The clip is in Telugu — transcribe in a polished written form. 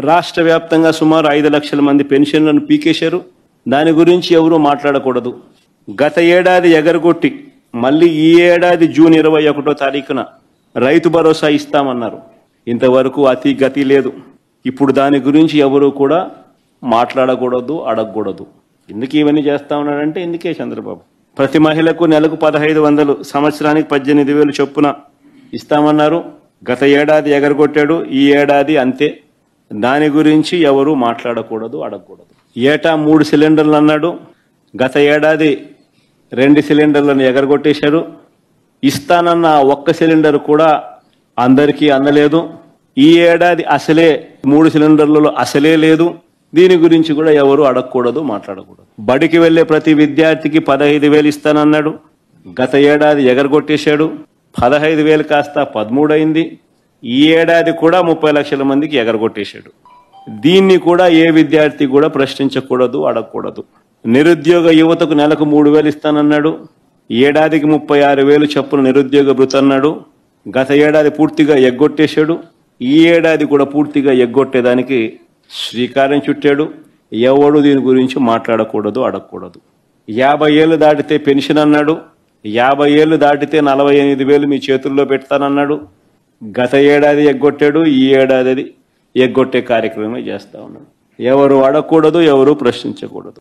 రాష్ట్ర వ్యాప్తంగా సుమారు 5 లక్షల మంది పెన్షన్లను పీకేశారు. దాని గురించి ఎవరూ మాట్లాడకూడదు. గత ఏడాది ఎగరగొట్టి మళ్ళీ ఈ ఏడాది జూన్ 21వ తారీఖున రైతు భరోసా ఇస్తామన్నారు. ఇంతవరకు అతి గతి లేదు. ఇప్పుడు దాని గురించి ఎవరు కూడా మాట్లాడకూడదు, అడగకూడదు. ఎందుకు ఇవన్నీ చేస్తా ఉన్నాడంటే ఇందుకే చంద్రబాబు. ప్రతి మహిళకు నెలకు 1500, సంవత్సరానికి 18,000 చొప్పున ఇస్తామన్నారు. గత ఏడాది ఎగరగొట్టాడు, ఈ ఏడాది అంతే. దాని గురించి ఎవరు మాట్లాడకూడదు, అడగకూడదు. ఏటా 3 సిలిండర్లు అన్నాడు. గత ఏడాది 2 సిలిండర్లను ఎగరగొట్టేశారు. ఇస్తానన్న 1 సిలిండర్ కూడా అందరికీ అందలేదు. ఈ ఏడాది అసలే 3 సిలిండర్లలో అసలే లేదు. దీని గురించి కూడా ఎవరు అడగకూడదు, మాట్లాడకూడదు. బడికి వెళ్లే ప్రతి విద్యార్థికి 15,000 ఇస్తానన్నాడు. గత ఏడాది ఎగరగొట్టేశాడు. 15,000 కాస్త 13 అయింది. ఈ ఏడాది కూడా 30 లక్షల మందికి ఎగరగొట్టేశాడు. దీన్ని కూడా ఏ విద్యార్థి కూడా ప్రశ్నించకూడదు, అడగకూడదు. నిరుద్యోగ యువతకు నెలకు 3,000 ఇస్తానన్నాడు. ఏడాదికి 36,000 చొప్పున నిరుద్యోగ భృతి అన్నాడు. గత ఏడాది పూర్తిగా ఎగ్గొట్టేశాడు. ఈ ఏడాది కూడా పూర్తిగా ఎగ్గొట్టేదానికి శ్రీకారం చుట్టాడు. ఎవడు దీని గురించి మాట్లాడకూడదు, అడగకూడదు. 50 ఏళ్ళు దాటితే పెన్షన్ అన్నాడు. 50 ఏళ్ళు దాటితే 48,000 మీ చేతుల్లో పెడతానన్నాడు. గత ఏడాది ఎగ్గొట్టాడు. ఈ ఏడాది ఎగ్గొట్టే కార్యక్రమమే చేస్తా ఉన్నాడు. ఎవరు అడగకూడదు, ఎవరు ప్రశ్నించకూడదు.